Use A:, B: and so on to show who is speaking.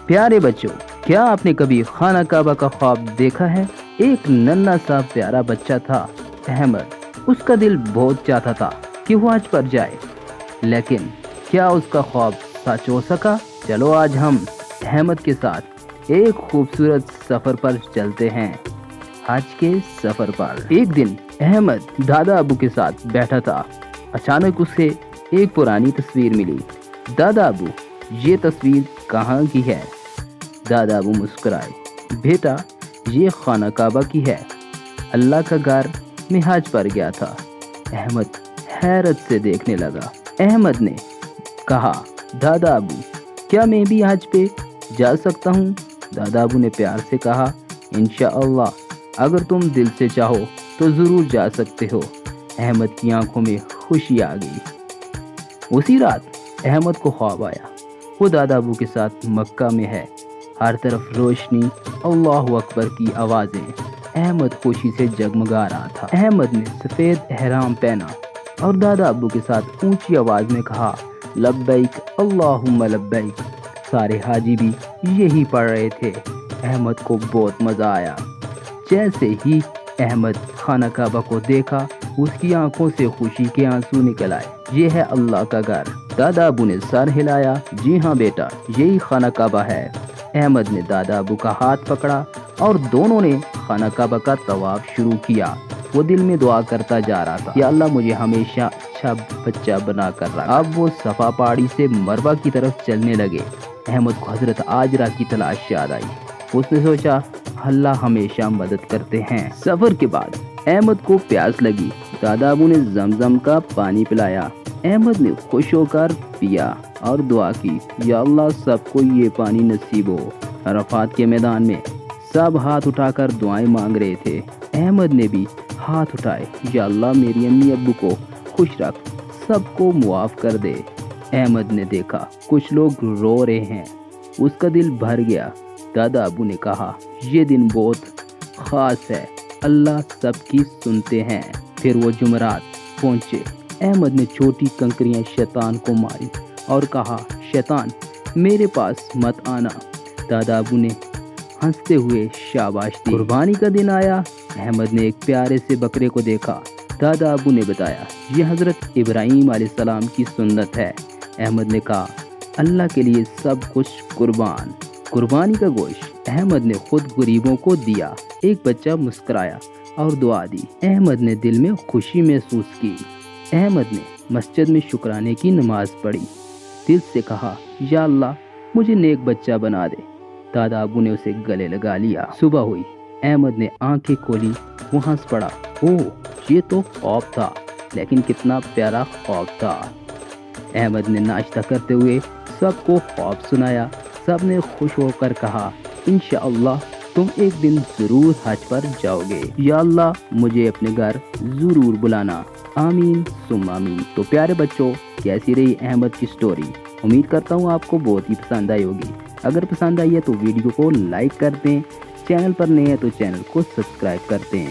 A: پیارے بچوں، کیا آپ نے کبھی خانہ کعبہ کا خواب دیکھا ہے؟ ایک ننھا سا پیارا بچہ تھا، احمد۔ اس کا دل بہت چاہتا تھا کہ وہ حج پر جائے، لیکن کیا اس کا خواب سچ ہو سکا؟ چلو آج ہم احمد کے ساتھ ایک خوبصورت سفر پر چلتے ہیں، حج کے سفر پر۔ ایک دن احمد دادا ابو کے ساتھ بیٹھا تھا، اچانک اسے ایک پرانی تصویر ملی۔ دادا ابو، یہ تصویر کہاں کی ہے؟ دادا ابو مسکرائے، بیٹا یہ خانہ کعبہ کی ہے، اللہ کا گھر، میں حج پر گیا تھا۔ احمد حیرت سے دیکھنے لگا۔ احمد نے کہا، دادا ابو کیا میں بھی حج پہ جا سکتا ہوں؟ دادا ابو نے پیار سے کہا، انشاءاللہ اگر تم دل سے چاہو تو ضرور جا سکتے ہو۔ احمد کی آنکھوں میں خوشی آ گئی۔ اسی رات احمد کو خواب آیا، وہ دادا ابو کے ساتھ مکہ میں ہے، ہر طرف روشنی، اللہ اکبر کی آوازیں۔ احمد خوشی سے جگمگا رہا تھا۔ احمد نے سفید احرام پہنا اور دادا ابو کے ساتھ اونچی آواز میں کہا، لبیک اللہم لبیک۔ سارے حاجی بھی یہی پڑھ رہے تھے۔ احمد کو بہت مزہ آیا۔ جیسے ہی احمد خانہ کعبہ کو دیکھا، اس کی آنکھوں سے خوشی کے آنسو نکل آئے۔ یہ ہے اللہ کا گھر۔ دادا ابو نے سر ہلایا، جی ہاں بیٹا، یہی خانہ کعبہ ہے۔ احمد نے دادا ابو کا ہاتھ پکڑا اور دونوں نے خانہ کعبہ کا طواف شروع کیا۔ وہ دل میں دعا کرتا جا رہا تھا، یا اللہ مجھے ہمیشہ اچھا بچہ بنا کر رکھ۔ اب وہ صفا پہاڑی سے مروہ کی طرف چلنے لگے۔ احمد کو حضرت ہاجرہ کی تلاش یاد آئی۔ اس نے سوچا، اللہ ہمیشہ مدد کرتے ہیں۔ سفر کے بعد احمد کو پیاس لگی۔ دادا ابو نے زمزم کا پانی پلایا۔ احمد نے خوش ہو کر پیا اور دعا کی، یا اللہ سب کو یہ پانی نصیب ہو۔ عرفات کے میدان میں سب ہاتھ اٹھا کر دعائیں مانگ رہے تھے۔ احمد نے بھی ہاتھ اٹھائے، یا اللہ میری امی ابو کو خوش رکھ، سب کو معاف کر دے۔ احمد نے دیکھا کچھ لوگ رو رہے ہیں، اس کا دل بھر گیا۔ دادا ابو نے کہا، یہ دن بہت خاص ہے، اللہ سب کی سنتے ہیں۔ پھر وہ جمعرات پہنچے۔ احمد نے چھوٹی کنکریاں شیطان کو ماری اور کہا، شیطان میرے پاس مت آنا۔ دادا ابو نے ہنستے ہوئے شاباش دی۔ قربانی کا دن آیا۔ احمد نے ایک پیارے سے بکرے کو دیکھا۔ دادا ابو نے بتایا، یہ حضرت ابراہیم علیہ السلام کی سنت ہے۔ احمد نے کہا، اللہ کے لیے سب کچھ قربان۔ قربانی کا گوشت احمد نے خود غریبوں کو دیا۔ ایک بچہ مسکرایا اور دعا دی۔ احمد نے دل میں خوشی محسوس کی۔ احمد نے مسجد میں شکرانے کی نماز پڑھی، دل سے کہا، یا اللہ مجھے نیک بچہ بنا دے۔ دادا ابو نے اسے گلے لگا لیا۔ صبح ہوئی، احمد نے آنکھیں کھولی، وہ ہنس پڑا، اوہ یہ تو خواب تھا، لیکن کتنا پیارا خواب تھا۔ احمد نے ناشتہ کرتے ہوئے سب کو خواب سنایا۔ سب نے خوش ہو کر کہا، انشاءاللہ تم ایک دن ضرور حج پر جاؤ گے، یا اللہ مجھے اپنے گھر ضرور بلانا، آمین ثم آمین۔ تو پیارے بچوں، کیسی رہی احمد کی سٹوری؟ امید کرتا ہوں آپ کو بہت ہی پسند آئی ہوگی۔ اگر پسند آئی ہے تو ویڈیو کو لائک کر دیں، چینل پر نئے ہیں تو چینل کو سبسکرائب کر دیں۔